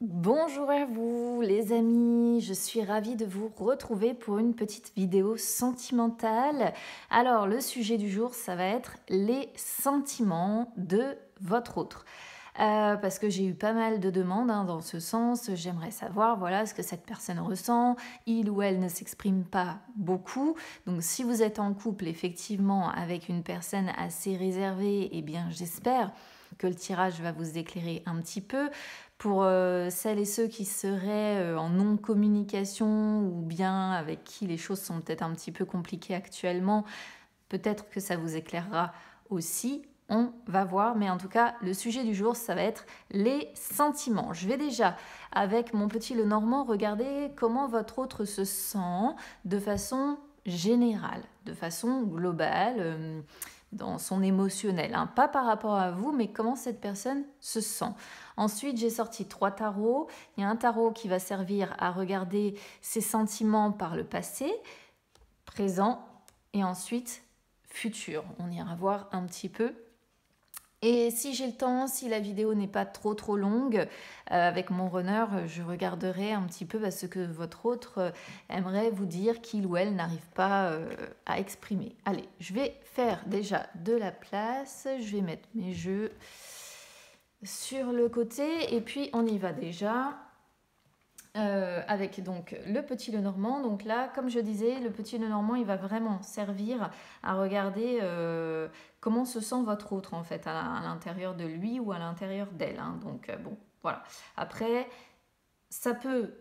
Bonjour à vous les amis, je suis ravie de vous retrouver pour une petite vidéo sentimentale. Alors le sujet du jour, ça va être les sentiments de votre autre. Parce que j'ai eu pas mal de demandes dans ce sens, j'aimerais savoir voilà, ce que cette personne ressent, il ou elle ne s'exprime pas beaucoup, donc si vous êtes en couple effectivement avec une personne assez réservée, eh bien j'espère que le tirage va vous éclairer un petit peu. Pour celles et ceux qui seraient en non-communication ou bien avec qui les choses sont peut-être un petit peu compliquées actuellement, peut-être que ça vous éclairera aussi. On va voir, mais en tout cas, le sujet du jour, ça va être les sentiments. Je vais déjà, avec mon petit Lenormand, regarder comment votre autre se sent de façon générale, de façon globale, dans son émotionnel. Pas par rapport à vous, mais comment cette personne se sent. Ensuite, j'ai sorti 3 tarots. Il y a un tarot qui va servir à regarder ses sentiments par le passé, présent et ensuite futur. On ira voir un petit peu. Et si j'ai le temps, si la vidéo n'est pas trop longue, avec mon runner, je regarderai un petit peu ce que votre autre aimerait vous dire qu'il ou elle n'arrive pas à exprimer. Allez, je vais faire déjà de la place, je vais mettre mes jeux sur le côté et puis on y va déjà. Avec donc le petit Lenormand. Donc là, comme je disais, le petit Lenormand, il va vraiment servir à regarder comment se sent votre autre en fait, à l'intérieur de lui ou à l'intérieur d'elle. Donc bon, voilà. Après, ça peut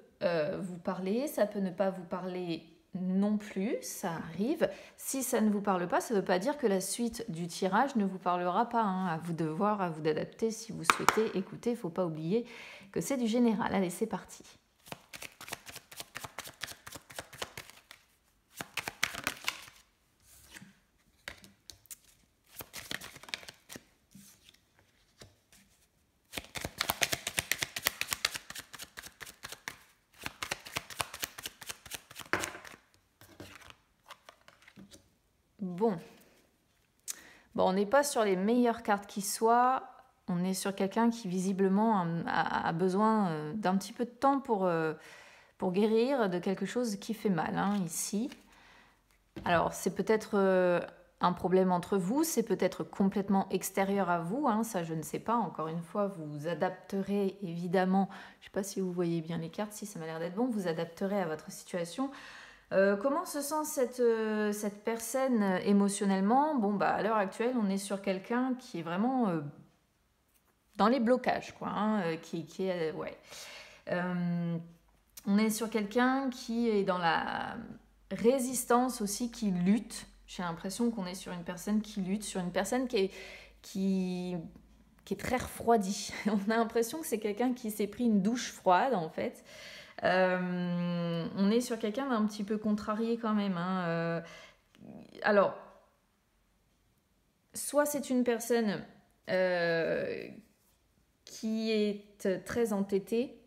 vous parler, ça peut ne pas vous parler non plus, ça arrive. Si ça ne vous parle pas, ça ne veut pas dire que la suite du tirage ne vous parlera pas. À vous de voir, à vous d'adapter si vous souhaitez écouter. Il ne faut pas oublier que c'est du général. Allez, c'est parti. Bon, on n'est pas sur les meilleures cartes qui soient. On est sur quelqu'un qui visiblement a besoin d'un petit peu de temps pour guérir de quelque chose qui fait mal ici. Alors c'est peut-être un problème entre vous, c'est peut-être complètement extérieur à vous, ça je ne sais pas. Encore une fois, vous adapterez évidemment, je ne sais pas si vous voyez bien les cartes, si ça m'a l'air d'être bon, vous adapterez à votre situation. Comment se sent cette personne émotionnellement? Bon, à l'heure actuelle, on est sur quelqu'un qui est vraiment dans les blocages, quoi. Qui est, ouais. On est sur quelqu'un qui est dans la résistance aussi, qui lutte. J'ai l'impression qu'on est sur une personne qui lutte, sur une personne qui est très refroidie. On a l'impression que c'est quelqu'un qui s'est pris une douche froide, en fait. On est sur quelqu'un d'un petit peu contrarié quand même. Alors, soit c'est une personne qui est très entêtée,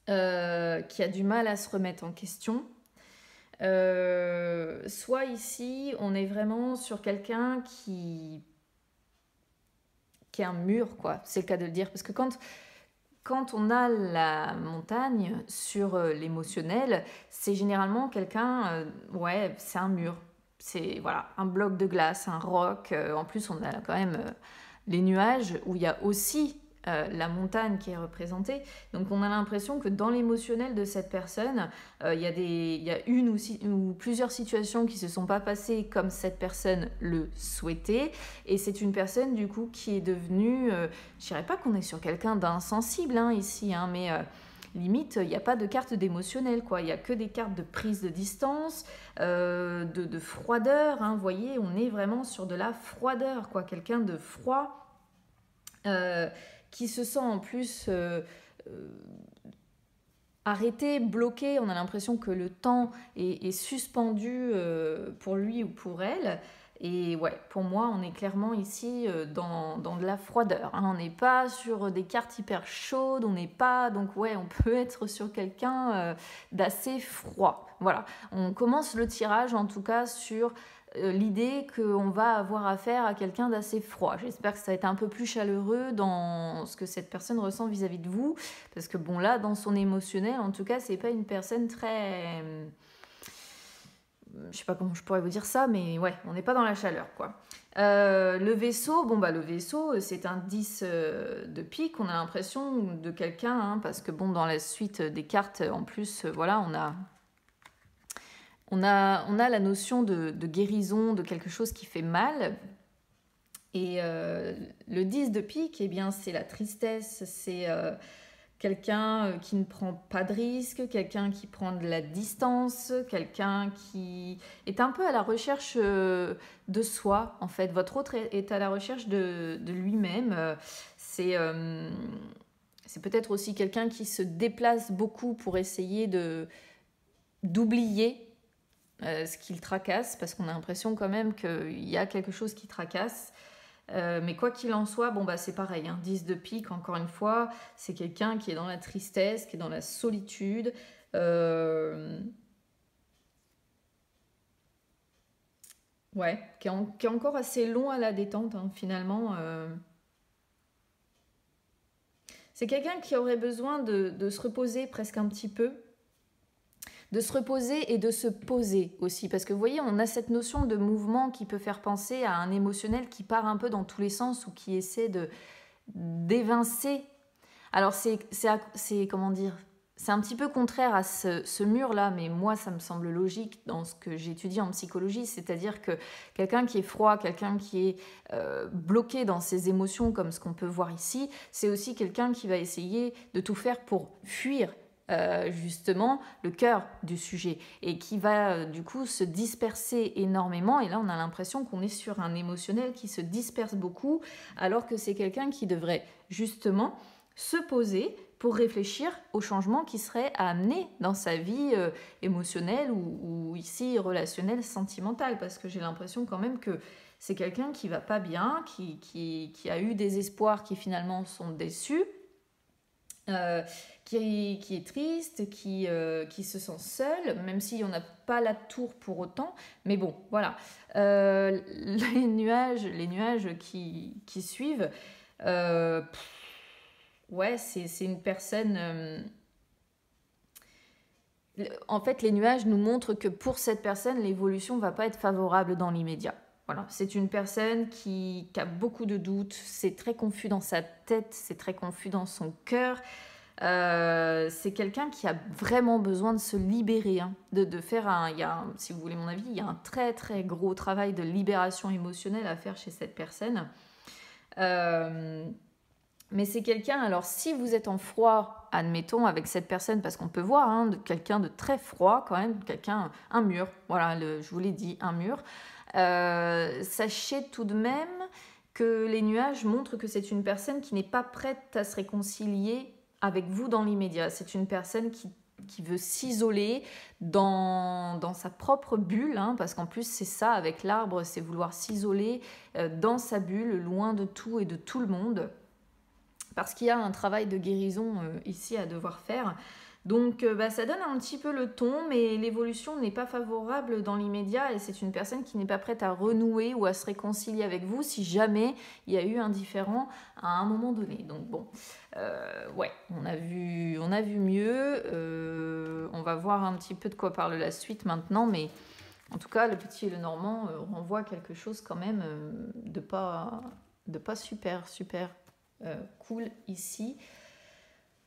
qui a du mal à se remettre en question. Soit ici, on est vraiment sur quelqu'un qui est un mur, quoi. C'est le cas de le dire, parce que quand on a la montagne sur l'émotionnel, c'est généralement quelqu'un, c'est un mur. C'est voilà, un bloc de glace, un roc. En plus, on a quand même les nuages où il y a aussi la montagne qui est représentée. Donc on a l'impression que dans l'émotionnel de cette personne, il y a une ou plusieurs situations qui ne se sont pas passées comme cette personne le souhaitait. Et c'est une personne du coup qui est devenue, je dirais pas qu'on est sur quelqu'un d'insensible ici, mais limite, il n'y a pas de carte d'émotionnel, quoi. Il n'y a que des cartes de prise de distance, de froideur. Vous voyez, on est vraiment sur de la froideur, quoi. Quelqu'un de froid qui se sent en plus arrêté, bloqué. On a l'impression que le temps est suspendu pour lui ou pour elle. Et ouais, pour moi, on est clairement ici dans de la froideur. On n'est pas sur des cartes hyper chaudes, on n'est pas... Donc ouais, on peut être sur quelqu'un d'assez froid. Voilà, on commence le tirage en tout cas sur l'idée qu'on va avoir affaire à quelqu'un d'assez froid. J'espère que ça va être un peu plus chaleureux dans ce que cette personne ressent vis-à-vis de vous, parce que bon là, dans son émotionnel, en tout cas, c'est pas une personne très... je sais pas comment je pourrais vous dire ça, mais ouais, on n'est pas dans la chaleur, quoi. Le vaisseau, bon bah le vaisseau, c'est un 10 de pique, on a l'impression de quelqu'un, hein, parce que bon, dans la suite des cartes, en plus, voilà, on a la notion de guérison, de quelque chose qui fait mal. Et le 10 de pique, eh bien, c'est la tristesse, c'est quelqu'un qui ne prend pas de risque, quelqu'un qui prend de la distance, quelqu'un qui est un peu à la recherche de soi, en fait. Votre autre est à la recherche de lui-même. C'est peut-être aussi quelqu'un qui se déplace beaucoup pour essayer d'oublier ce qui le tracasse, parce qu'on a l'impression quand même qu'il y a quelque chose qui tracasse. Mais quoi qu'il en soit, bon bah c'est pareil, hein, 10 de pique, encore une fois, c'est quelqu'un qui est dans la tristesse, qui est dans la solitude. Ouais, qui est encore assez long à la détente, hein, finalement. C'est quelqu'un qui aurait besoin de se reposer presque un petit peu, de se reposer et de se poser aussi. Parce que vous voyez, on a cette notion de mouvement qui peut faire penser à un émotionnel qui part un peu dans tous les sens ou qui essaie d'évincer. Alors c'est comment dire, c'est un petit peu contraire à ce mur-là, mais moi ça me semble logique dans ce que j'étudie en psychologie, c'est-à-dire que quelqu'un qui est froid, quelqu'un qui est bloqué dans ses émotions comme ce qu'on peut voir ici, c'est aussi quelqu'un qui va essayer de tout faire pour fuir justement le cœur du sujet et qui va du coup se disperser énormément, et là on a l'impression qu'on est sur un émotionnel qui se disperse beaucoup alors que c'est quelqu'un qui devrait justement se poser pour réfléchir aux changements qui seraient à amener dans sa vie émotionnelle ou ici relationnelle, sentimentale, parce que j'ai l'impression quand même que c'est quelqu'un qui va pas bien, qui a eu des espoirs qui finalement sont déçus, qui est triste, qui se sent seul, même si on n'a pas la tour pour autant. Mais bon, voilà. Les nuages qui suivent, ouais, c'est une personne... en fait, les nuages nous montrent que pour cette personne, l'évolution ne va pas être favorable dans l'immédiat. Voilà, c'est une personne qui a beaucoup de doutes, c'est très confus dans sa tête, c'est très confus dans son cœur. C'est quelqu'un qui a vraiment besoin de se libérer, hein, de faire si vous voulez mon avis, il y a un très très gros travail de libération émotionnelle à faire chez cette personne. Mais c'est quelqu'un, alors si vous êtes en froid, admettons, avec cette personne, parce qu'on peut voir hein, quelqu'un de très froid quand même, un mur, voilà, je vous l'ai dit, un mur. Sachez tout de même que les nuages montrent que c'est une personne qui n'est pas prête à se réconcilier avec vous dans l'immédiat. C'est une personne qui veut s'isoler dans sa propre bulle, hein, parce qu'en plus c'est ça avec l'arbre, c'est vouloir s'isoler dans sa bulle, loin de tout et de tout le monde, parce qu'il y a un travail de guérison ici à devoir faire. Donc ça donne un petit peu le ton, mais l'évolution n'est pas favorable dans l'immédiat et c'est une personne qui n'est pas prête à renouer ou à se réconcilier avec vous si jamais il y a eu un différend à un moment donné. Donc bon, ouais, on a vu mieux. On va voir un petit peu de quoi parle la suite maintenant, mais en tout cas, le petit et le normand renvoient quelque chose quand même de pas super cool ici.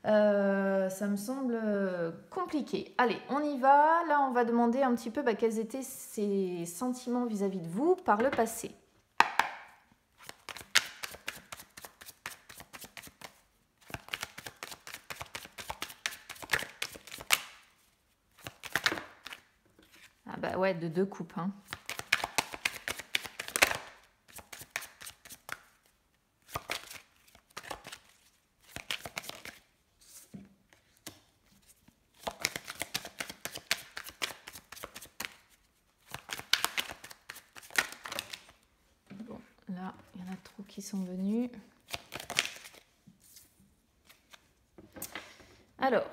Ça me semble compliqué. Allez, on y va. Là, on va demander un petit peu quels étaient ses sentiments vis-à-vis de vous par le passé. Ah bah ouais, de 2 coupes, hein. Là, il y en a trop qui sont venus. Alors,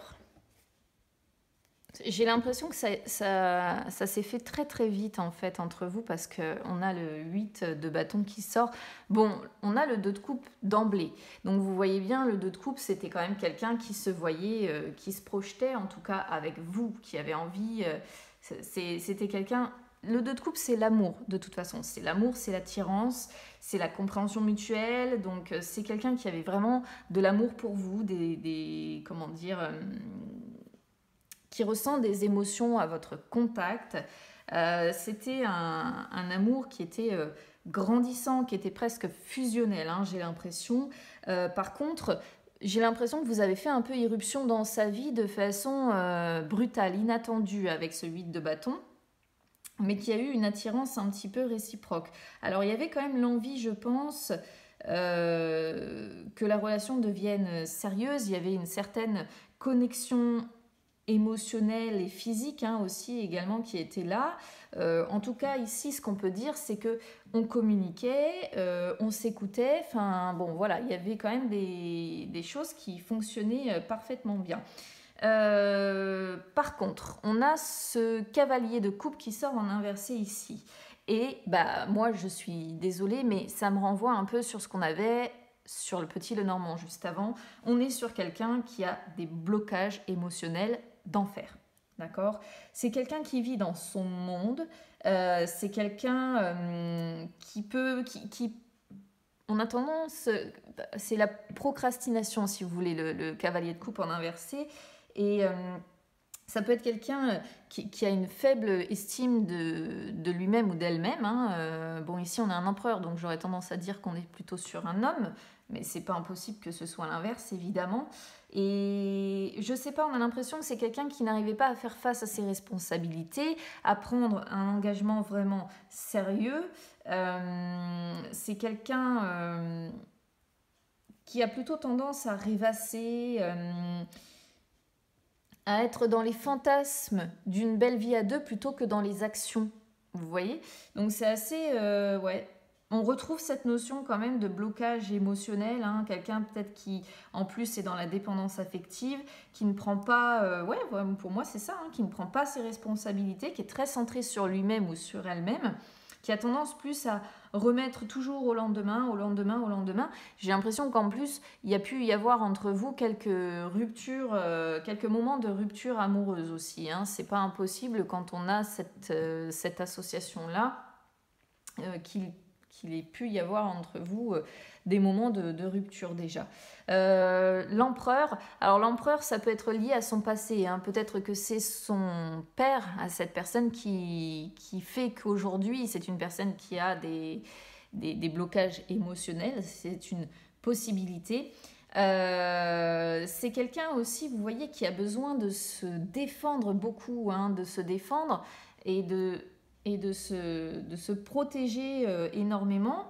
J'ai l'impression que ça s'est fait très très vite en fait entre vous parce qu'on a le 8 de bâton qui sort. Bon, on a le 2 de coupe d'emblée. Donc vous voyez bien, le 2 de coupe, c'était quand même quelqu'un qui se voyait, qui se projetait en tout cas avec vous, qui avait envie. C'était quelqu'un... Le 2 de coupe, c'est l'amour de toute façon. C'est l'amour, c'est l'attirance, c'est la compréhension mutuelle. Donc c'est quelqu'un qui avait vraiment de l'amour pour vous, comment dire... qui ressent des émotions à votre contact. C'était un amour qui était grandissant, qui était presque fusionnel, hein, j'ai l'impression. Par contre, j'ai l'impression que vous avez fait un peu irruption dans sa vie de façon brutale, inattendue avec ce 8 de bâton, mais qui a eu une attirance un petit peu réciproque. Alors il y avait quand même l'envie, je pense, que la relation devienne sérieuse. Il y avait une certaine connexion émotionnelle et physique, hein, aussi également qui était là. En tout cas ici ce qu'on peut dire c'est que on communiquait, on s'écoutait, enfin bon voilà, il y avait quand même des choses qui fonctionnaient parfaitement bien. Par contre, on a ce cavalier de coupe qui sort en inversé ici. Et bah moi je suis désolée mais ça me renvoie un peu sur ce qu'on avait sur le petit Lenormand juste avant. On est sur quelqu'un qui a des blocages émotionnels d'enfer. D'accord? C'est quelqu'un qui vit dans son monde. C'est quelqu'un qui peut... on a tendance... c'est la procrastination, si vous voulez, le cavalier de coupe en inversé. Et ça peut être quelqu'un qui a une faible estime de lui-même ou d'elle-même. Hein. Bon, ici, on a un empereur, donc j'aurais tendance à dire qu'on est plutôt sur un homme. Mais c'est pas impossible que ce soit l'inverse, évidemment. Et je sais pas, on a l'impression que c'est quelqu'un qui n'arrivait pas à faire face à ses responsabilités, à prendre un engagement vraiment sérieux. C'est quelqu'un qui a plutôt tendance à rêvasser, à être dans les fantasmes d'une belle vie à deux plutôt que dans les actions. Vous voyez? Donc c'est assez... ouais. On retrouve cette notion quand même de blocage émotionnel, hein, quelqu'un peut-être qui en plus est dans la dépendance affective, qui ne prend pas, ouais, pour moi c'est ça, hein, qui ne prend pas ses responsabilités, qui est très centré sur lui-même ou sur elle-même, qui a tendance plus à remettre toujours au lendemain, au lendemain, au lendemain. J'ai l'impression qu'en plus, il y a pu y avoir entre vous quelques ruptures, quelques moments de rupture amoureuse aussi. Hein. C'est pas impossible quand on a cette association-là qu'il ait pu y avoir entre vous des moments de rupture déjà. L'empereur, alors l'empereur ça peut être lié à son passé, hein. Peut-être que c'est son père, à cette personne qui fait qu'aujourd'hui c'est une personne qui a des blocages émotionnels, c'est une possibilité. C'est quelqu'un aussi, vous voyez, qui a besoin de se défendre beaucoup, hein, de se défendre et de se protéger énormément.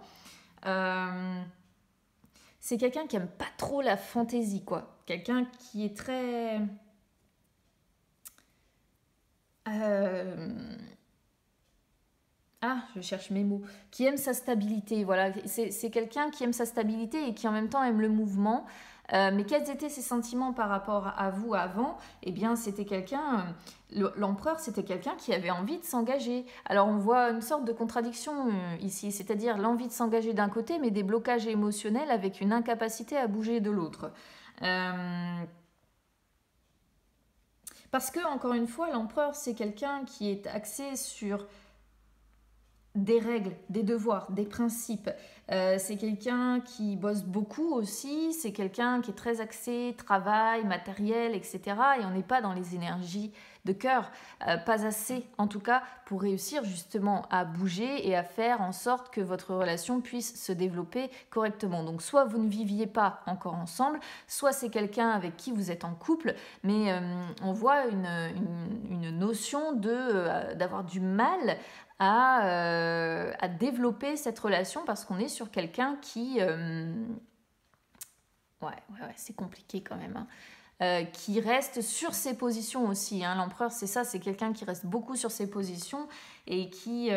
C'est quelqu'un qui aime pas trop la fantaisie, quoi. Quelqu'un qui est très... Ah, je cherche mes mots. Qui aime sa stabilité, voilà. C'est quelqu'un qui aime sa stabilité et qui en même temps aime le mouvement. Mais quels étaient ses sentiments par rapport à vous avant? Eh bien, c'était quelqu'un... L'empereur, c'était quelqu'un qui avait envie de s'engager. Alors, on voit une sorte de contradiction ici, c'est-à-dire l'envie de s'engager d'un côté, mais des blocages émotionnels avec une incapacité à bouger de l'autre. Parce que, encore une fois, l'empereur, c'est quelqu'un qui est axé sur des règles, des devoirs, des principes. C'est quelqu'un qui bosse beaucoup aussi, c'est quelqu'un qui est très axé, travail, matériel, etc. Et on n'est pas dans les énergies de cœur, pas assez en tout cas pour réussir justement à bouger et à faire en sorte que votre relation puisse se développer correctement. Donc soit vous ne viviez pas encore ensemble, soit c'est quelqu'un avec qui vous êtes en couple, mais on voit une notion d'avoir du mal à développer cette relation parce qu'on est sur quelqu'un qui... ouais, c'est compliqué quand même. Hein. Qui reste sur ses positions aussi. Hein. L'empereur, c'est ça, c'est quelqu'un qui reste beaucoup sur ses positions et qui...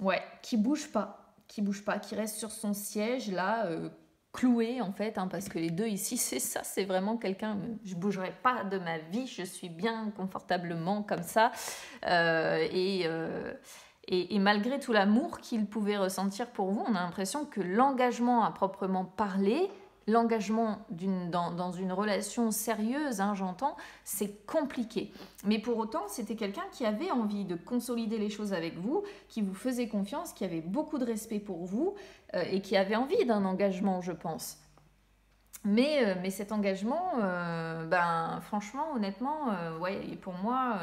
ouais, qui bouge pas, qui reste sur son siège là, cloué en fait, hein, parce que les deux ici, c'est ça, c'est vraiment quelqu'un, je bougerai pas de ma vie, je suis bien confortablement comme ça. Et malgré tout l'amour qu'il pouvait ressentir pour vous, on a l'impression que l'engagement à proprement parler, l'engagement dans une relation sérieuse, hein, j'entends, c'est compliqué. Mais pour autant, c'était quelqu'un qui avait envie de consolider les choses avec vous, qui vous faisait confiance, qui avait beaucoup de respect pour vous et qui avait envie d'un engagement, je pense. Mais cet engagement, franchement, honnêtement, ouais, et pour moi,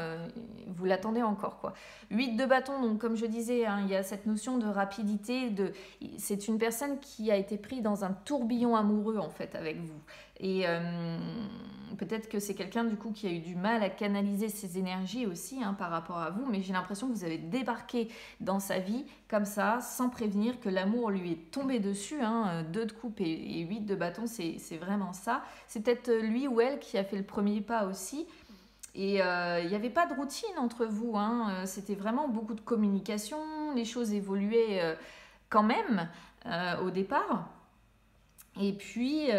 vous l'attendez encore, quoi. 8 de bâton, donc comme je disais, hein, il y a cette notion de rapidité. C'est une personne qui a été prise dans un tourbillon amoureux, en fait, avec vous. Et peut-être que c'est quelqu'un, du coup, qui a eu du mal à canaliser ses énergies aussi, hein, par rapport à vous. Mais j'ai l'impression que vous avez débarqué dans sa vie, comme ça, sans prévenir, que l'amour lui est tombé dessus, hein. 2 de coupe et 8 de bâton, c'est vraiment ça. C'est peut-être lui ou elle qui a fait le premier pas aussi. Et il n'y avait pas de routine entre vous, hein. C'était vraiment beaucoup de communication. Les choses évoluaient quand même au départ. Et puis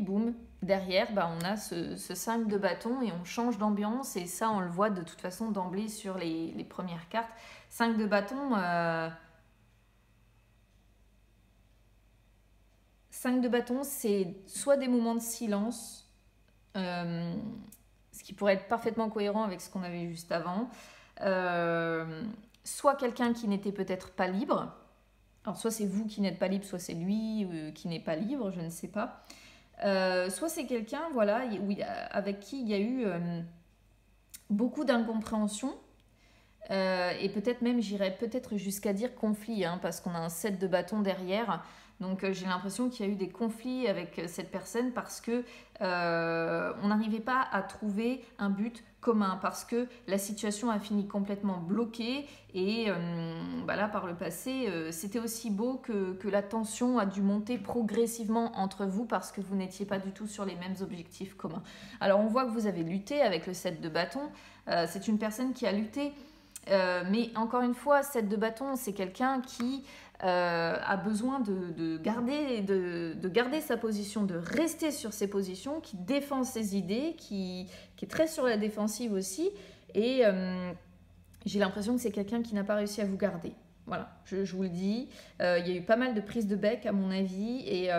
boum, derrière, on a ce 5 de bâton et on change d'ambiance. Et ça, on le voit de toute façon d'emblée sur les premières cartes. 5 de bâton, 5 de bâton, c'est soit des moments de silence, ce qui pourrait être parfaitement cohérent avec ce qu'on avait juste avant, soit quelqu'un qui n'était peut-être pas libre. Alors soit c'est vous qui n'êtes pas libre, soit c'est lui qui n'est pas libre, je ne sais pas. Soit c'est quelqu'un, voilà, avec qui il y a eu beaucoup d'incompréhension. Et peut-être même, j'irais peut-être jusqu'à dire conflit, hein, parce qu'on a un 7 de bâton derrière. Donc j'ai l'impression qu'il y a eu des conflits avec cette personne parce que on n'arrivait pas à trouver un but commun, parce que la situation a fini complètement bloquée. Et là, par le passé, c'était aussi beau que la tension a dû monter progressivement entre vous parce que vous n'étiez pas du tout sur les mêmes objectifs communs. Alors on voit que vous avez lutté avec le 7 de bâton. C'est une personne qui a lutté. Mais encore une fois, 7 de bâton, c'est quelqu'un qui a besoin de garder sa position, de rester sur ses positions, qui défend ses idées, qui est très sur la défensive aussi. Et j'ai l'impression que c'est quelqu'un qui n'a pas réussi à vous garder. Voilà, je vous le dis. Il y a eu pas mal de prises de bec à mon avis. Et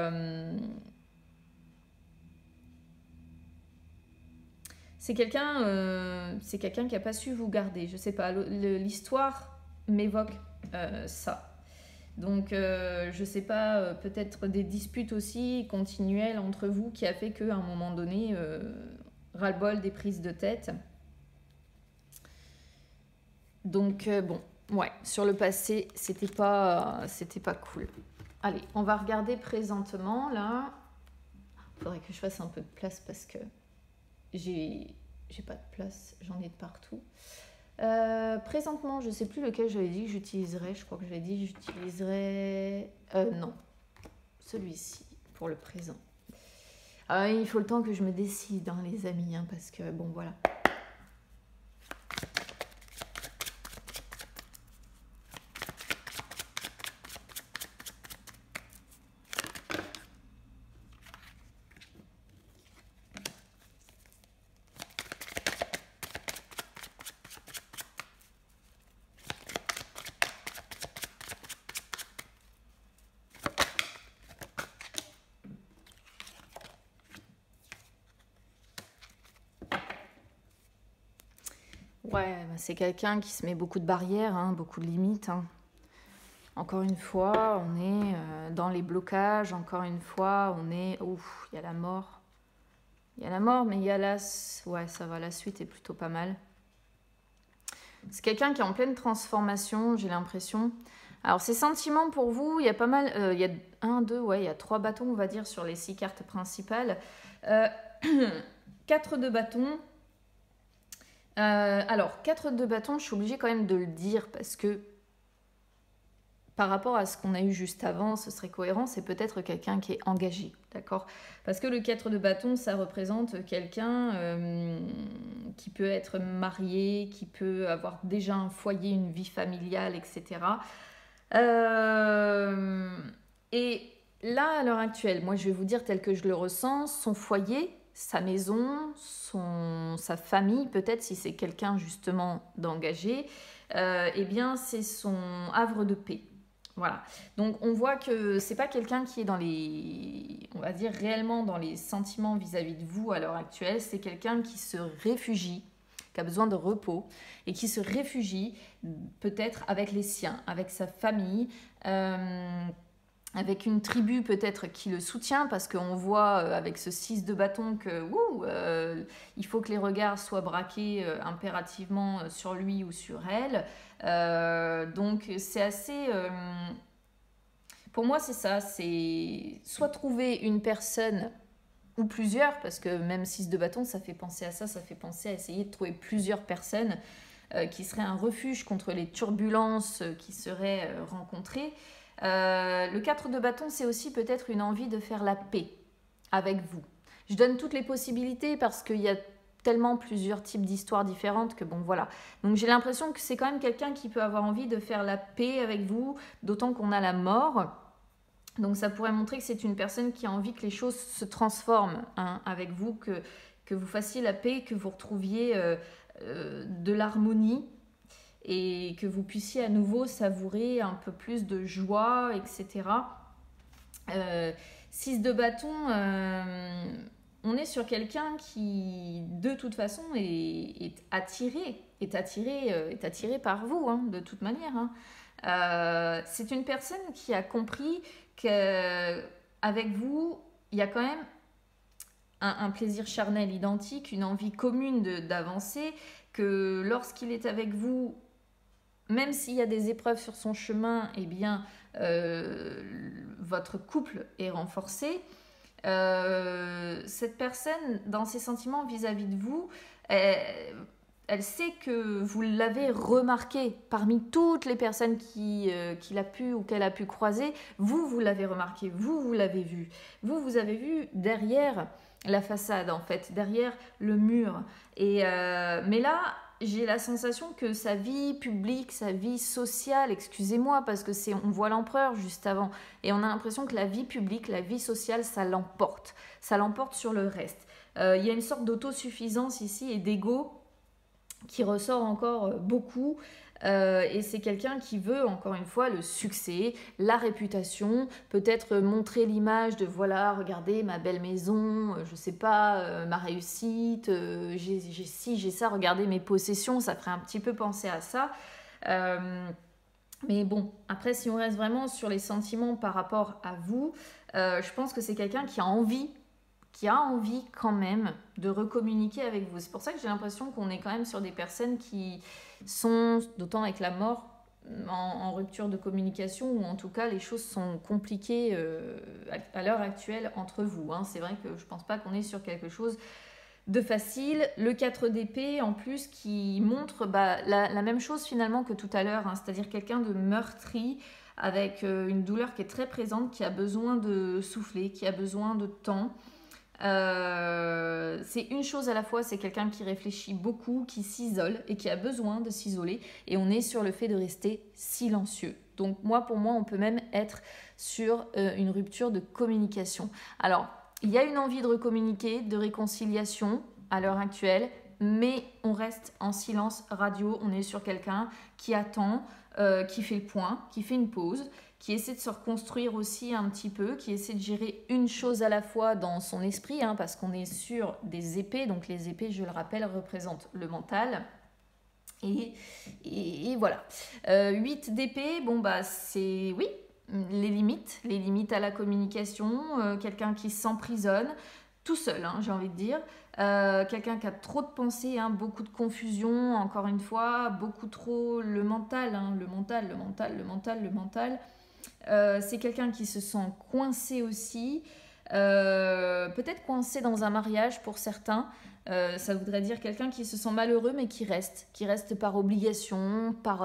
c'est quelqu'un qui n'a pas su vous garder. Je sais pas, l'histoire m'évoque ça. Donc, je sais pas, peut-être des disputes aussi continuelles entre vous qui a fait qu'à un moment donné, ras-le-bol des prises de tête. Donc, bon, ouais, sur le passé, c'était pas cool. Allez, on va regarder présentement, là. Faudrait que je fasse un peu de place parce que j'ai pas de place, j'en ai de partout. Présentement, je ne sais plus lequel j'avais dit que j'utiliserais. Je crois que j'avais dit que j'utiliserais... non, celui-ci pour le présent. Il faut le temps que je me décide, hein, les amis, hein, parce que, bon, voilà. Ouais, c'est quelqu'un qui se met beaucoup de barrières, hein, beaucoup de limites, hein. Encore une fois, on est dans les blocages. Encore une fois, on est... Ouf, il y a la mort. Il y a la mort, mais il y a la... Ouais, ça va, la suite est plutôt pas mal. C'est quelqu'un qui est en pleine transformation, j'ai l'impression. Alors, ces sentiments pour vous, il y a pas mal... il y a 1, 2, ouais, il y a 3 bâtons, on va dire, sur les 6 cartes principales. 4 de bâtons. Alors, 4 de bâton, je suis obligée quand même de le dire parce que par rapport à ce qu'on a eu juste avant, ce serait cohérent, c'est peut-être quelqu'un qui est engagé, d'accord? Parce que le 4 de bâton, ça représente quelqu'un qui peut être marié, qui peut avoir déjà un foyer, une vie familiale, etc. Et là, à l'heure actuelle, moi je vais vous dire tel que je le ressens, son foyer, sa maison, sa famille, peut-être si c'est quelqu'un justement d'engagé, eh bien c'est son havre de paix. Voilà. Donc on voit que c'est pas quelqu'un qui est dans les, on va dire réellement dans les sentiments vis-à-vis de vous à l'heure actuelle, c'est quelqu'un qui se réfugie, qui a besoin de repos et qui se réfugie peut-être avec les siens, avec sa famille. Avec une tribu peut-être qui le soutient, parce qu'on voit avec ce 6 de bâton que il faut que les regards soient braqués impérativement sur lui ou sur elle. Donc c'est assez... pour moi c'est ça, c'est soit trouver une personne ou plusieurs, parce que même 6 de bâton ça fait penser à ça fait penser à essayer de trouver plusieurs personnes qui seraient un refuge contre les turbulences qui seraient rencontrées. Le 4 de bâton, c'est aussi peut-être une envie de faire la paix avec vous. Je donne toutes les possibilités parce qu'il y a tellement plusieurs types d'histoires différentes que bon voilà. Donc j'ai l'impression que c'est quand même quelqu'un qui peut avoir envie de faire la paix avec vous, d'autant qu'on a la mort. Donc ça pourrait montrer que c'est une personne qui a envie que les choses se transforment avec vous, que vous fassiez la paix, que vous retrouviez de l'harmonie et que vous puissiez à nouveau savourer un peu plus de joie, etc. 6 de bâton, on est sur quelqu'un qui, de toute façon, est attiré par vous, hein, de toute manière. C'est une personne qui a compris qu'avec vous, il y a quand même un plaisir charnel identique, une envie commune d'avancer, que lorsqu'il est avec vous, même s'il y a des épreuves sur son chemin, eh bien, votre couple est renforcé. Cette personne, dans ses sentiments vis-à-vis de vous, elle sait que vous l'avez remarqué parmi toutes les personnes qu'il a pu ou qu'elle a pu croiser. Vous l'avez remarqué, vous l'avez vu. Vous avez vu derrière la façade, en fait, derrière le mur. Mais là, j'ai la sensation que sa vie publique, sa vie sociale, excusez-moi, parce que on voit l'empereur juste avant, et on a l'impression que la vie publique, la vie sociale, ça l'emporte sur le reste. Il y a une sorte d'autosuffisance ici et d'ego qui ressort encore beaucoup. Et c'est quelqu'un qui veut, encore une fois, le succès, la réputation, peut-être montrer l'image de voilà, regardez ma belle maison, je sais pas, ma réussite, j'ai ci, j'ai ça, regardez mes possessions, ça ferait un petit peu penser à ça. Mais bon, après, si on reste vraiment sur les sentiments par rapport à vous, je pense que c'est quelqu'un qui a envie quand même de recommuniquer avec vous. C'est pour ça que j'ai l'impression qu'on est quand même sur des personnes qui sont, d'autant avec la mort, en rupture de communication, ou en tout cas les choses sont compliquées à l'heure actuelle entre vous. C'est vrai que je ne pense pas qu'on est sur quelque chose de facile. Le 4 d'épée en plus qui montre la même chose finalement que tout à l'heure, c'est-à-dire quelqu'un de meurtri, avec une douleur qui est très présente, qui a besoin de souffler, qui a besoin de temps. C'est une chose à la fois, c'est quelqu'un qui réfléchit beaucoup, qui s'isole et qui a besoin de s'isoler, et on est sur le fait de rester silencieux. Donc pour moi, on peut même être sur une rupture de communication. Alors, il y a une envie de recommuniquer, de réconciliation à l'heure actuelle, mais on reste en silence radio. On est sur quelqu'un qui attend, qui fait le point, qui fait une pause, qui essaie de se reconstruire aussi un petit peu, qui essaie de gérer une chose à la fois dans son esprit, parce qu'on est sur des épées, donc les épées, je le rappelle, représentent le mental. Et voilà. 8 d'épée, c'est, oui, les limites à la communication, quelqu'un qui s'emprisonne, tout seul, j'ai envie de dire. Quelqu'un qui a trop de pensées, beaucoup de confusion, encore une fois, beaucoup trop le mental. C'est quelqu'un qui se sent coincé aussi, peut-être coincé dans un mariage pour certains. Ça voudrait dire quelqu'un qui se sent malheureux mais qui reste par obligation, par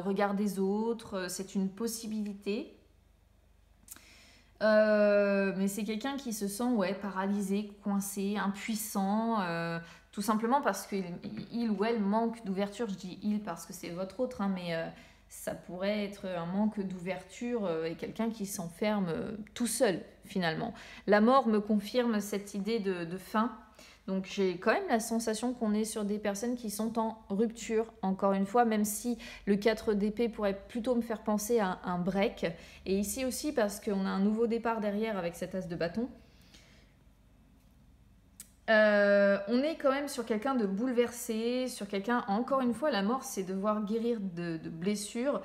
regard des autres. C'est une possibilité. Mais c'est quelqu'un qui se sent paralysé, coincé, impuissant, tout simplement parce qu'il ou elle manque d'ouverture. Je dis il parce que c'est votre autre, mais ça pourrait être un manque d'ouverture et quelqu'un qui s'enferme tout seul finalement. La mort me confirme cette idée de fin. Donc j'ai quand même la sensation qu'on est sur des personnes qui sont en rupture, encore une fois, même si le 4 d'épée pourrait plutôt me faire penser à un break. Et ici aussi parce qu'on a un nouveau départ derrière avec cet as de bâton. On est quand même sur quelqu'un de bouleversé, sur quelqu'un, encore une fois, la mort c'est devoir guérir de blessures,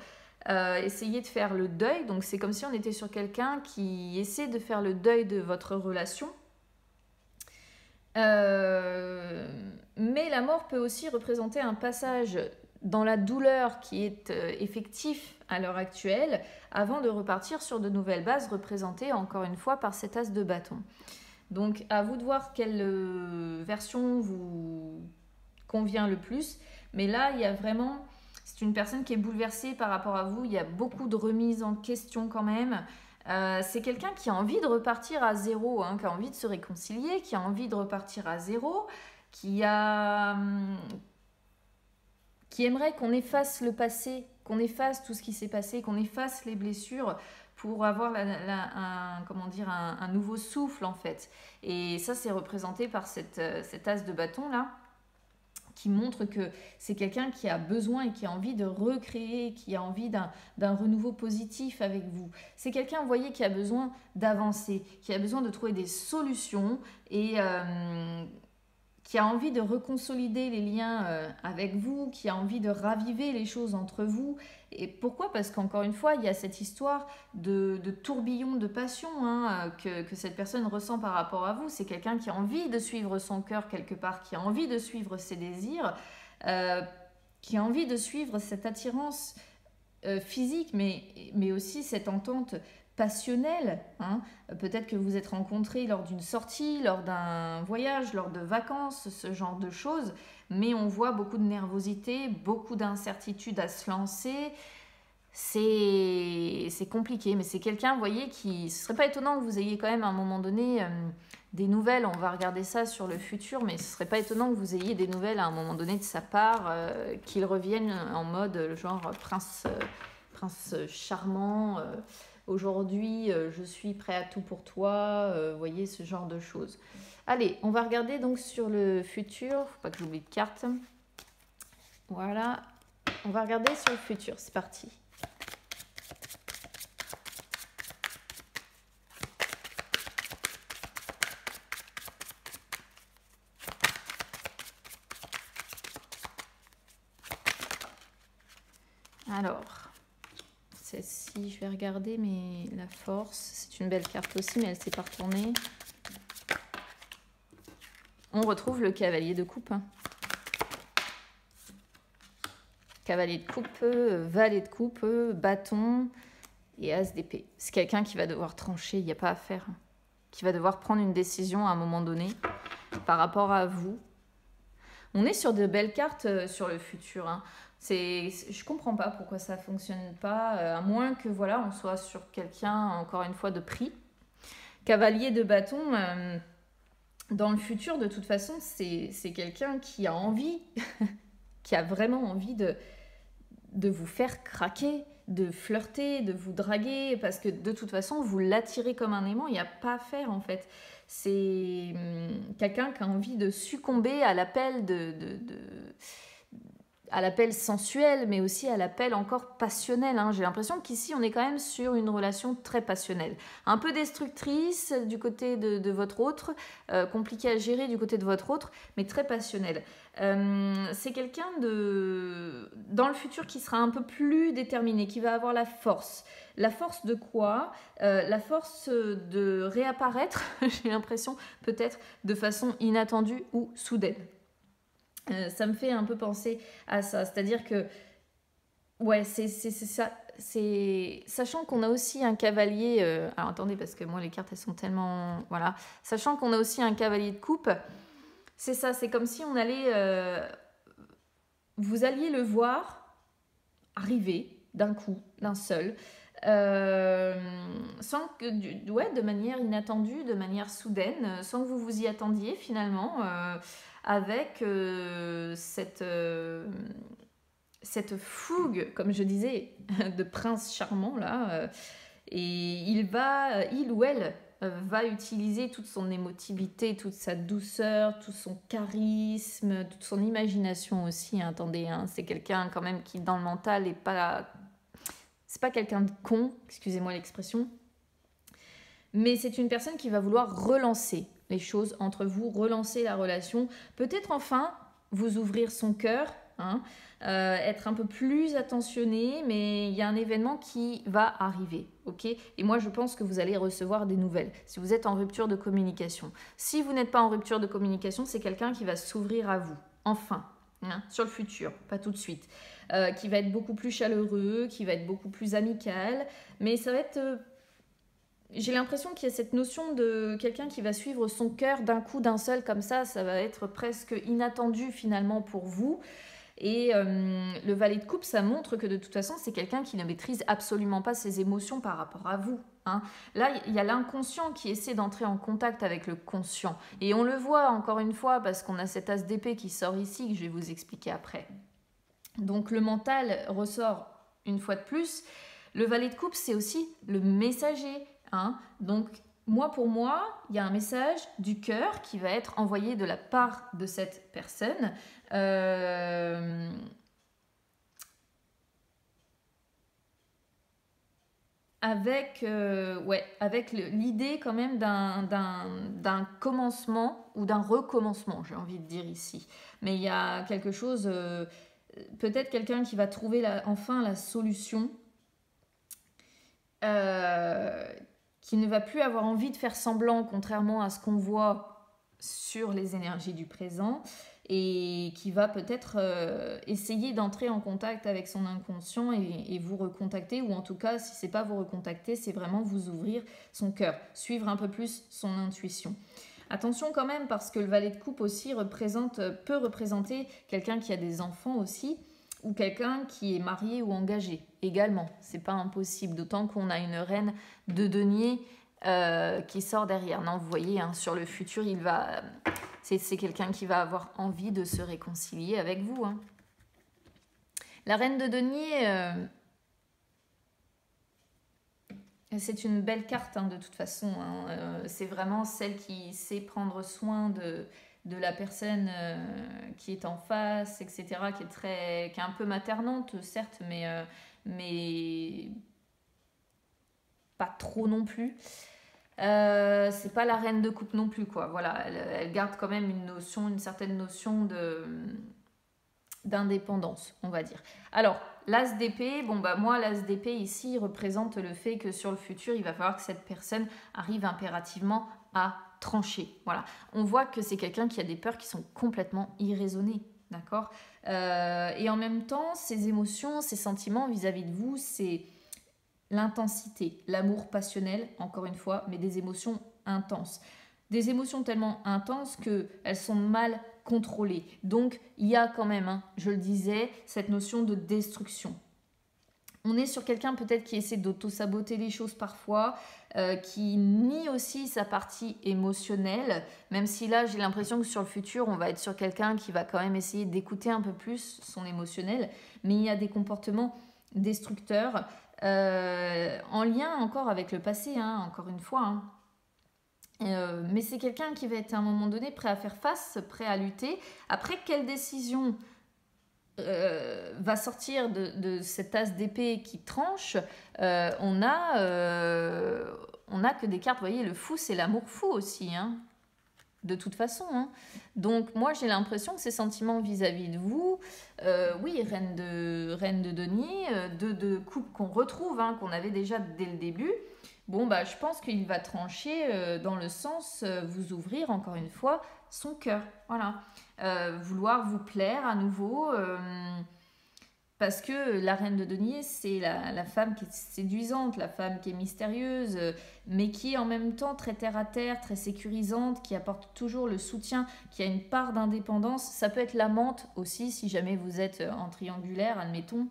essayer de faire le deuil, donc c'est comme si on était sur quelqu'un qui essaie de faire le deuil de votre relation. Mais la mort peut aussi représenter un passage dans la douleur qui est effectif à l'heure actuelle, avant de repartir sur de nouvelles bases représentées encore une fois par cet as de bâton. Donc à vous de voir quelle version vous convient le plus. Mais là, il y a vraiment... C'est une personne qui est bouleversée par rapport à vous. Il y a beaucoup de remises en question quand même. C'est quelqu'un qui a envie de repartir à zéro, hein, qui a envie de se réconcilier, qui a envie de repartir à zéro, qui aimerait qu'on efface le passé, qu'on efface tout ce qui s'est passé, qu'on efface les blessures pour avoir un nouveau souffle en fait. Et ça, c'est représenté par cet as de bâton là, qui montre que c'est quelqu'un qui a besoin et qui a envie de recréer, qui a envie d'un renouveau positif avec vous. C'est quelqu'un, vous voyez, qui a besoin d'avancer, qui a besoin de trouver des solutions et qui a envie de reconsolider les liens avec vous, qui a envie de raviver les choses entre vous. Et pourquoi? Parce qu'encore une fois, il y a cette histoire de tourbillon de passion que cette personne ressent par rapport à vous. C'est quelqu'un qui a envie de suivre son cœur quelque part, qui a envie de suivre ses désirs, qui a envie de suivre cette attirance physique, mais aussi cette entente passionnelle. Peut-être que vous êtes rencontrés lors d'une sortie, lors d'un voyage, lors de vacances, ce genre de choses, mais on voit beaucoup de nervosité, beaucoup d'incertitude à se lancer. C'est compliqué, mais c'est quelqu'un, vous voyez, qui... Ce serait pas étonnant que vous ayez quand même à un moment donné des nouvelles, on va regarder ça sur le futur, mais ce serait pas étonnant que vous ayez des nouvelles à un moment donné de sa part, qu'il revienne en mode genre prince charmant, aujourd'hui je suis prêt à tout pour toi, vous voyez, ce genre de choses. Allez, on va regarder donc sur le futur, faut pas que j'oublie de carte. Voilà, on va regarder sur le futur, c'est parti. Alors, celle-ci, je vais regarder, mais la force, c'est une belle carte aussi, mais elle ne s'est pas retournée. On retrouve le cavalier de coupe. Cavalier de coupe, valet de coupe, bâton et as d'épée. C'est quelqu'un qui va devoir trancher, il n'y a pas à faire. Qui va devoir prendre une décision à un moment donné par rapport à vous. On est sur de belles cartes sur le futur. Je comprends pas pourquoi ça fonctionne pas, à moins que voilà, on soit sur quelqu'un, encore une fois, de prix. Cavalier de bâton, dans le futur, de toute façon, c'est quelqu'un qui a envie, qui a vraiment envie de vous faire craquer, de flirter, de vous draguer, parce que de toute façon, vous l'attirez comme un aimant, il n'y a pas à faire en fait. C'est quelqu'un qui a envie de succomber à l'appel à l'appel sensuel, mais aussi à l'appel encore passionnel. J'ai l'impression qu'ici, on est quand même sur une relation très passionnelle. Un peu destructrice du côté de votre autre, compliquée à gérer du côté de votre autre, mais très passionnelle. C'est quelqu'un dans le futur qui sera un peu plus déterminé, qui va avoir la force. La force de quoi? La force de réapparaître, j'ai l'impression, peut-être de façon inattendue ou soudaine. Ça me fait un peu penser à ça, c'est-à-dire que ouais, c'est ça, sachant qu'on a aussi un cavalier, alors attendez parce que moi les cartes elles sont tellement, voilà, sachant qu'on a aussi un cavalier de coupe, c'est ça, c'est comme si on allait, vous alliez le voir arriver d'un coup, d'un seul, sans que, ouais, de manière inattendue, de manière soudaine, sans que vous vous y attendiez finalement, avec cette fougue, comme je disais, de prince charmant là, et il ou elle va utiliser toute son émotivité, toute sa douceur, tout son charisme, toute son imagination aussi. Hein, attendez, hein, c'est quelqu'un quand même qui dans le mental est pas, c'est pas quelqu'un de con, excusez-moi l'expression, mais c'est une personne qui va vouloir relancer les choses entre vous, relancer la relation, peut-être enfin vous ouvrir son cœur, hein, être un peu plus attentionné, mais il y a un événement qui va arriver, ok? Et moi, je pense que vous allez recevoir des nouvelles si vous êtes en rupture de communication. Si vous n'êtes pas en rupture de communication, c'est quelqu'un qui va s'ouvrir à vous, enfin, hein, sur le futur, pas tout de suite, qui va être beaucoup plus chaleureux, qui va être beaucoup plus amical, mais ça va être... j'ai l'impression qu'il y a cette notion de quelqu'un qui va suivre son cœur d'un coup, d'un seul, comme ça va être presque inattendu finalement pour vous. Et le valet de coupe, ça montre que de toute façon, c'est quelqu'un qui ne maîtrise absolument pas ses émotions par rapport à vous. Hein. Là, il y a l'inconscient qui essaie d'entrer en contact avec le conscient. Et on le voit encore une fois parce qu'on a cet as d'épée qui sort ici, que je vais vous expliquer après. Donc le mental ressort une fois de plus. Le valet de coupe, c'est aussi le messager. Hein. Donc pour moi, il y a un message du cœur qui va être envoyé de la part de cette personne. Avec l'idée quand même d'un commencement ou d'un recommencement, j'ai envie de dire ici. Mais il y a quelque chose, peut-être quelqu'un qui va trouver enfin la solution, qui ne va plus avoir envie de faire semblant, contrairement à ce qu'on voit sur les énergies du présent, et qui va peut-être essayer d'entrer en contact avec son inconscient et vous recontacter, ou en tout cas, si c'est pas vous recontacter, c'est vraiment vous ouvrir son cœur, suivre un peu plus son intuition. Attention quand même, parce que le valet de coupe aussi peut représenter quelqu'un qui a des enfants aussi, ou quelqu'un qui est marié ou engagé également. C'est pas impossible, d'autant qu'on a une reine de denier qui sort derrière. Non, vous voyez, hein, sur le futur, c'est quelqu'un qui va avoir envie de se réconcilier avec vous. Hein. La reine de denier, c'est une belle carte hein, de toute façon. Hein. C'est vraiment celle qui sait prendre soin de la personne qui est en face, etc., qui est un peu maternante, certes, mais pas trop non plus. C'est pas la reine de coupe non plus, quoi. Voilà, elle garde quand même une certaine notion d'indépendance, on va dire. Alors, l'as d'épée, moi, l'as d'épée ici représente le fait que sur le futur, il va falloir que cette personne arrive impérativement à trancher. Voilà. On voit que c'est quelqu'un qui a des peurs qui sont complètement irraisonnées, d'accord ? Et en même temps, ses émotions, ses sentiments vis-à-vis de vous, c'est l'intensité, l'amour passionnel, encore une fois, mais des émotions intenses. Des émotions tellement intenses qu'elles sont mal contrôlées. Donc, il y a quand même, hein, je le disais, cette notion de destruction. On est sur quelqu'un peut-être qui essaie d'auto-saboter les choses parfois, qui nie aussi sa partie émotionnelle, même si là j'ai l'impression que sur le futur on va être sur quelqu'un qui va quand même essayer d'écouter un peu plus son émotionnel, mais il y a des comportements destructeurs en lien encore avec le passé, hein, encore une fois. Hein. Mais c'est quelqu'un qui va être à un moment donné prêt à faire face, prêt à lutter. Après, quelle décision va sortir de cet as d'épée qui tranche, on a que des cartes, vous voyez, le fou, c'est l'amour fou aussi, hein, de toute façon. Hein. Donc, moi, j'ai l'impression que ces sentiments vis-à-vis de vous, oui, reine de denier, de coupe qu'on retrouve, hein, qu'on avait déjà dès le début, je pense qu'il va trancher dans le sens vous ouvrir, encore une fois, son cœur. Voilà. Vouloir vous plaire à nouveau, parce que la reine de denier, c'est la femme qui est séduisante, la femme qui est mystérieuse, mais qui est en même temps très terre-à-terre, très sécurisante, qui apporte toujours le soutien, qui a une part d'indépendance. Ça peut être l'amante aussi, si jamais vous êtes en triangulaire, admettons.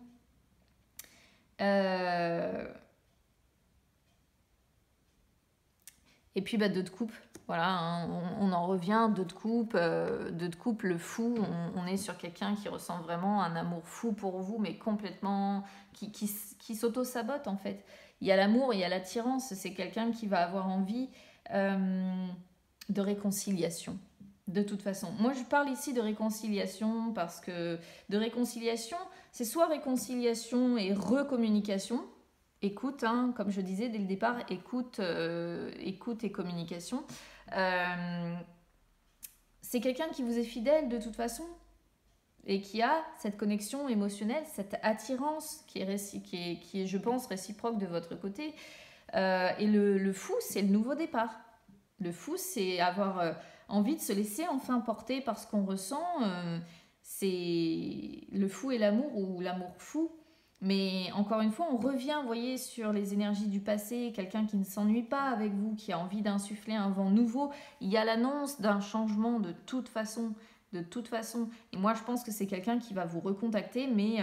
Et puis, bah, 2 de coupe. Voilà, hein, on en revient, 2 de coupe. 2 de coupe, le fou. On est sur quelqu'un qui ressent vraiment un amour fou pour vous, mais complètement... qui s'auto-sabote, en fait. Il y a l'amour, il y a l'attirance. C'est quelqu'un qui va avoir envie de réconciliation. De toute façon. Moi, je parle ici de réconciliation parce que de réconciliation, c'est soit réconciliation et recommunication. Écoute, hein, comme je disais dès le départ, écoute, écoute et communication. C'est quelqu'un qui vous est fidèle de toute façon et qui a cette connexion émotionnelle, cette attirance qui est, je pense, réciproque de votre côté. Et le fou, c'est le nouveau départ. Le fou, c'est avoir envie de se laisser enfin porter par ce qu'on ressent. C'est le fou et l'amour ou l'amour fou. Mais encore une fois, on revient, vous voyez, sur les énergies du passé, quelqu'un qui ne s'ennuie pas avec vous, qui a envie d'insuffler un vent nouveau. Il y a l'annonce d'un changement de toute façon, de toute façon. Et moi, je pense que c'est quelqu'un qui va vous recontacter, mais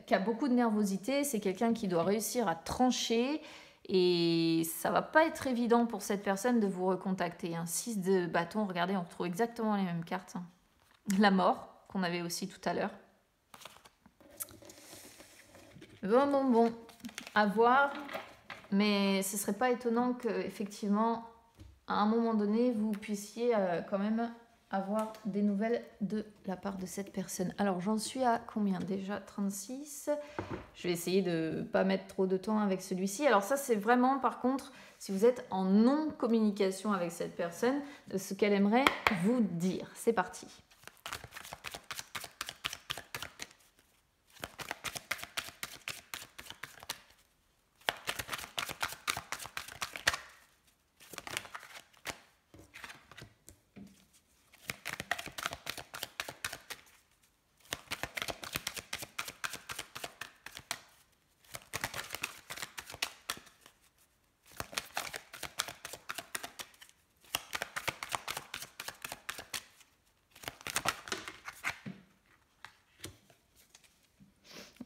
qui a beaucoup de nervosité. C'est quelqu'un qui doit réussir à trancher. Et ça va pas être évident pour cette personne de vous recontacter. 6 de bâton, regardez, on retrouve exactement les mêmes cartes. La mort, qu'on avait aussi tout à l'heure. Bon, à voir. Mais ce serait pas étonnant qu'effectivement, à un moment donné, vous puissiez quand même avoir des nouvelles de la part de cette personne. Alors, j'en suis à combien déjà? 36. Je vais essayer de ne pas mettre trop de temps avec celui-ci. Alors ça, c'est vraiment, par contre, si vous êtes en non-communication avec cette personne, ce qu'elle aimerait vous dire. C'est parti.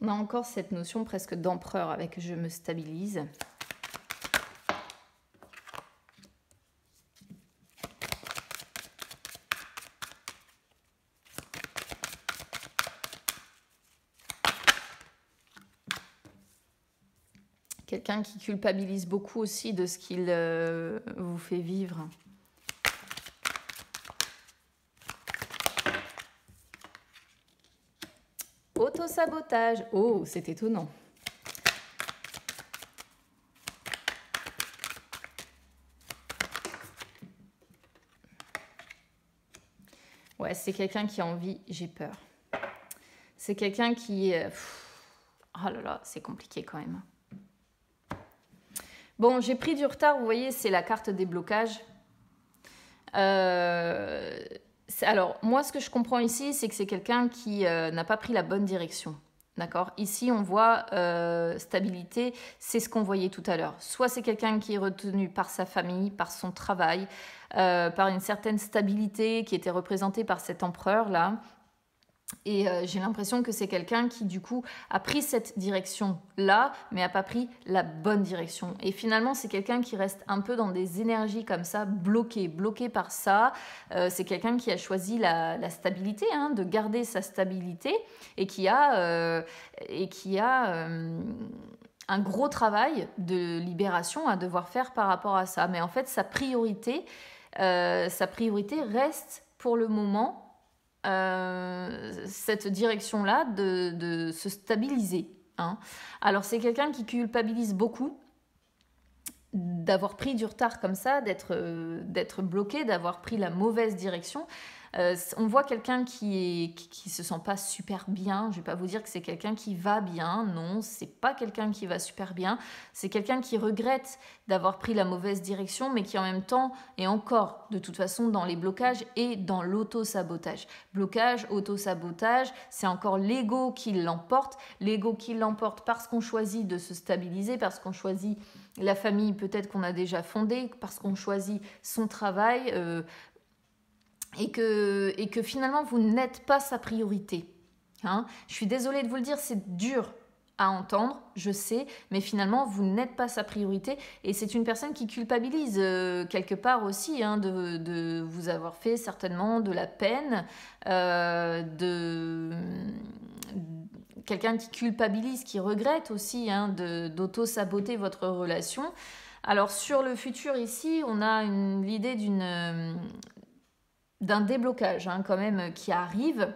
On a encore cette notion presque d'empereur avec « je me stabilise ». Quelqu'un qui culpabilise beaucoup aussi de ce qu'il vous fait vivre. Auto-sabotage. Oh, c'est étonnant. Ouais, c'est quelqu'un qui a envie, j'ai peur. C'est quelqu'un qui... oh là là, c'est compliqué quand même. Bon, j'ai pris du retard, vous voyez, c'est la carte des blocages. Alors, moi, ce que je comprends ici, c'est que c'est quelqu'un qui n'a pas pris la bonne direction. D'accord? Ici, on voit stabilité, c'est ce qu'on voyait tout à l'heure. Soit c'est quelqu'un qui est retenu par sa famille, par son travail, par une certaine stabilité qui était représentée par cet empereur-là. Et j'ai l'impression que c'est quelqu'un qui, du coup, a pris cette direction-là, mais n'a pas pris la bonne direction. Et finalement, c'est quelqu'un qui reste un peu dans des énergies comme ça, bloqué par ça. C'est quelqu'un qui a choisi la stabilité, hein, de garder sa stabilité, et qui a un gros travail de libération à devoir faire par rapport à ça. Mais en fait, sa priorité reste pour le moment cette direction-là de se stabiliser. Hein. Alors, c'est quelqu'un qui culpabilise beaucoup d'avoir pris du retard comme ça, d'être bloqué, d'avoir pris la mauvaise direction. On voit quelqu'un qui se sent pas super bien. Je vais pas vous dire que c'est quelqu'un qui va bien. Non, c'est pas quelqu'un qui va super bien. C'est quelqu'un qui regrette d'avoir pris la mauvaise direction, mais qui en même temps est encore, de toute façon, dans les blocages et dans l'auto-sabotage. Blocage, auto-sabotage, c'est encore l'ego qui l'emporte. L'ego qui l'emporte parce qu'on choisit de se stabiliser, parce qu'on choisit la famille peut-être qu'on a déjà fondée, parce qu'on choisit son travail, et que finalement vous n'êtes pas sa priorité. Hein. Je suis désolée de vous le dire, c'est dur à entendre, je sais, mais finalement, vous n'êtes pas sa priorité. Et c'est une personne qui culpabilise quelque part aussi hein, de vous avoir fait certainement de la peine, quelqu'un qui culpabilise, qui regrette aussi hein, d'auto-saboter votre relation. Alors sur le futur ici, on a l'idée d'un déblocage hein, quand même qui arrive.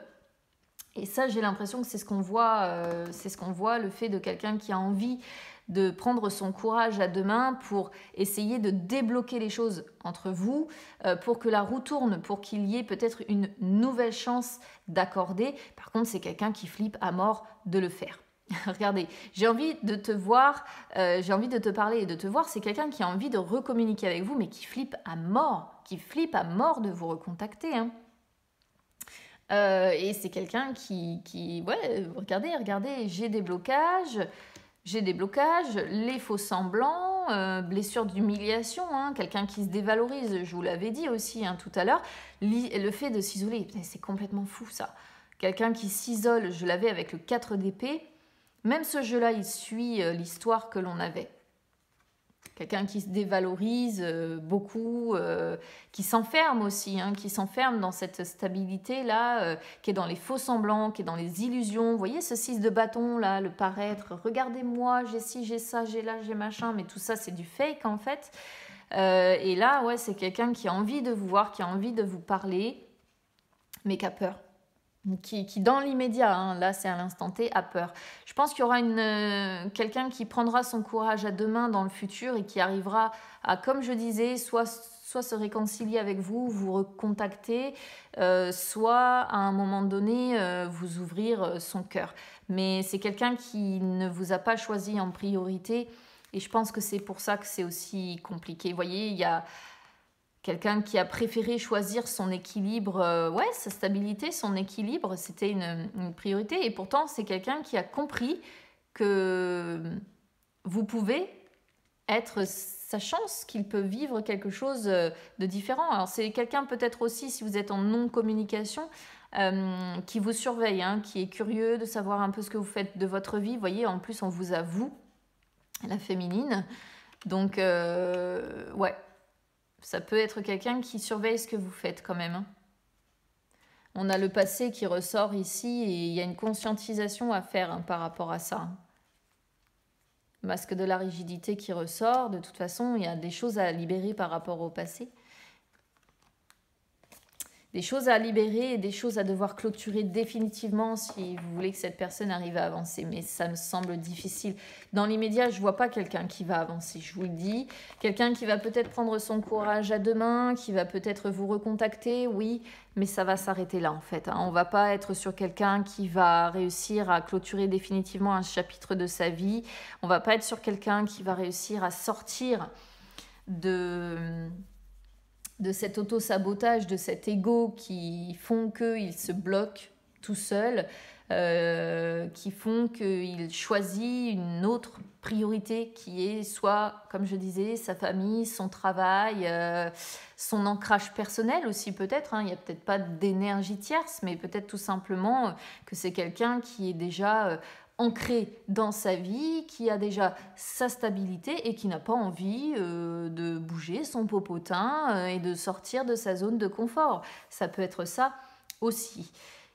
Et ça, j'ai l'impression que c'est ce qu'on voit, le fait de quelqu'un qui a envie de prendre son courage à deux mains pour essayer de débloquer les choses entre vous, pour que la roue tourne, pour qu'il y ait peut-être une nouvelle chance d'accorder. Par contre, c'est quelqu'un qui flippe à mort de le faire. Regardez, j'ai envie de te voir, j'ai envie de te parler et de te voir, c'est quelqu'un qui a envie de recommuniquer avec vous, mais qui flippe à mort de vous recontacter, hein. Et c'est quelqu'un qui ouais, regardez, j'ai des blocages, les faux semblants, blessures d'humiliation, hein, quelqu'un qui se dévalorise, je vous l'avais dit aussi hein, tout à l'heure, le fait de s'isoler, c'est complètement fou ça. Quelqu'un qui s'isole, je l'avais avec le 4 d'épée, même ce jeu-là, il suit l'histoire que l'on avait. Quelqu'un qui se dévalorise beaucoup, qui s'enferme aussi, hein, qui s'enferme dans cette stabilité-là, qui est dans les faux semblants, qui est dans les illusions. Vous voyez ce 6 de bâton, là, le paraître. Regardez-moi, j'ai ci, j'ai ça, j'ai là, j'ai machin. Mais tout ça, c'est du fake, en fait. Et là, ouais, c'est quelqu'un qui a envie de vous voir, qui a envie de vous parler, mais qui a peur. Qui dans l'immédiat, hein, là c'est à l'instant T, a peur. Je pense qu'il y aura quelqu'un qui prendra son courage à deux mains dans le futur et qui arrivera à, comme je disais, soit se réconcilier avec vous, vous recontacter, soit à un moment donné vous ouvrir son cœur. Mais c'est quelqu'un qui ne vous a pas choisi en priorité et je pense que c'est pour ça que c'est aussi compliqué. Vous voyez, il y a quelqu'un qui a préféré choisir son équilibre, ouais, sa stabilité, son équilibre, c'était une priorité. Et pourtant, c'est quelqu'un qui a compris que vous pouvez être sa chance, qu'il peut vivre quelque chose de différent. Alors, c'est quelqu'un peut-être aussi, si vous êtes en non-communication, qui vous surveille, hein, qui est curieux de savoir un peu ce que vous faites de votre vie. Vous voyez, en plus, on vous avoue, la féminine. Donc, ouais. Ça peut être quelqu'un qui surveille ce que vous faites quand même. Hein. On a le passé qui ressort ici et il y a une conscientisation à faire hein, par rapport à ça. Masque de la rigidité qui ressort. De toute façon, il y a des choses à libérer par rapport au passé. Des choses à libérer et des choses à devoir clôturer définitivement si vous voulez que cette personne arrive à avancer. Mais ça me semble difficile. Dans l'immédiat, je ne vois pas quelqu'un qui va avancer, je vous le dis. Quelqu'un qui va peut-être prendre son courage à deux mains, qui va peut-être vous recontacter, oui, mais ça va s'arrêter là en fait. Hein. On ne va pas être sur quelqu'un qui va réussir à clôturer définitivement un chapitre de sa vie. On ne va pas être sur quelqu'un qui va réussir à sortir de cet auto-sabotage, de cet ego qui font qu'il se bloque tout seul, qui font qu'il choisit une autre priorité qui est soit, comme je disais, sa famille, son travail, son ancrage personnel aussi peut-être. Hein. Il n'y a peut-être pas d'énergie tierce, mais peut-être tout simplement que c'est quelqu'un qui est déjà ancré dans sa vie, qui a déjà sa stabilité et qui n'a pas envie de bouger son popotin et de sortir de sa zone de confort. Ça peut être ça aussi.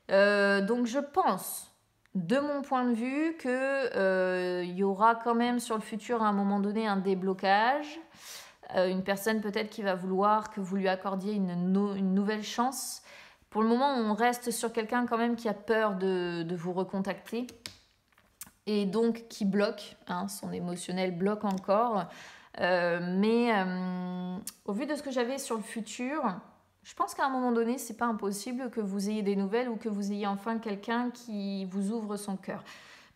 Donc je pense, de mon point de vue, qu'il y aura quand même sur le futur à un moment donné un déblocage. Une personne peut-être qui va vouloir que vous lui accordiez une nouvelle chance. Pour le moment, on reste sur quelqu'un quand même qui a peur de vous recontacter. Et donc qui bloque, hein, son émotionnel bloque encore. Mais au vu de ce que j'avais sur le futur, je pense qu'à un moment donné, c'est pas impossible que vous ayez des nouvelles ou que vous ayez enfin quelqu'un qui vous ouvre son cœur.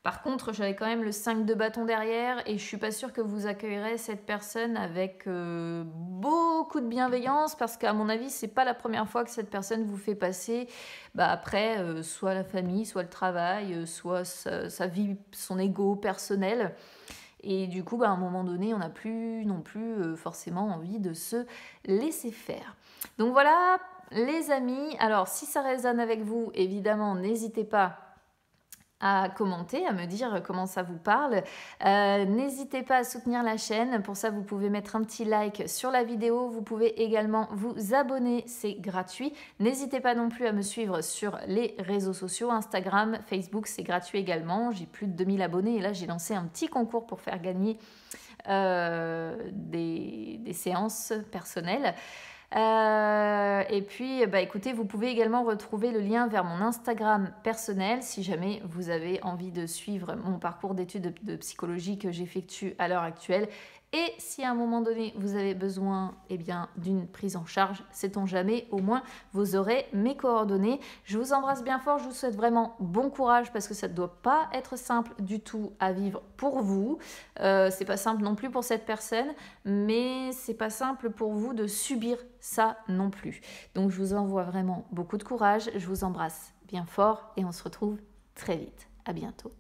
Par contre, j'avais quand même le 5 de bâton derrière et je suis pas sûre que vous accueillerez cette personne avec beaucoup de bienveillance parce qu'à mon avis, c'est pas la première fois que cette personne vous fait passer après soit la famille, soit le travail, soit sa vie, son ego personnel. Et du coup, à un moment donné, on n'a plus non plus forcément envie de se laisser faire. Donc voilà, les amis. Alors, si ça résonne avec vous, évidemment, n'hésitez pas à commenter, à me dire comment ça vous parle. N'hésitez pas à soutenir la chaîne. Pour ça, vous pouvez mettre un petit like sur la vidéo. Vous pouvez également vous abonner, c'est gratuit. N'hésitez pas non plus à me suivre sur les réseaux sociaux, Instagram, Facebook, c'est gratuit également. J'ai plus de 2000 abonnés et là, j'ai lancé un petit concours pour faire gagner des séances personnelles. Et puis, écoutez, vous pouvez également retrouver le lien vers mon Instagram personnel si jamais vous avez envie de suivre mon parcours d'études de psychologie que j'effectue à l'heure actuelle. Et si à un moment donné, vous avez besoin d'une prise en charge, sait-on jamais, au moins vous aurez mes coordonnées. Je vous embrasse bien fort, je vous souhaite vraiment bon courage parce que ça ne doit pas être simple du tout à vivre pour vous. C'est pas simple non plus pour cette personne, mais c'est pas simple pour vous de subir ça non plus. Donc je vous envoie vraiment beaucoup de courage, je vous embrasse bien fort et on se retrouve très vite. À bientôt.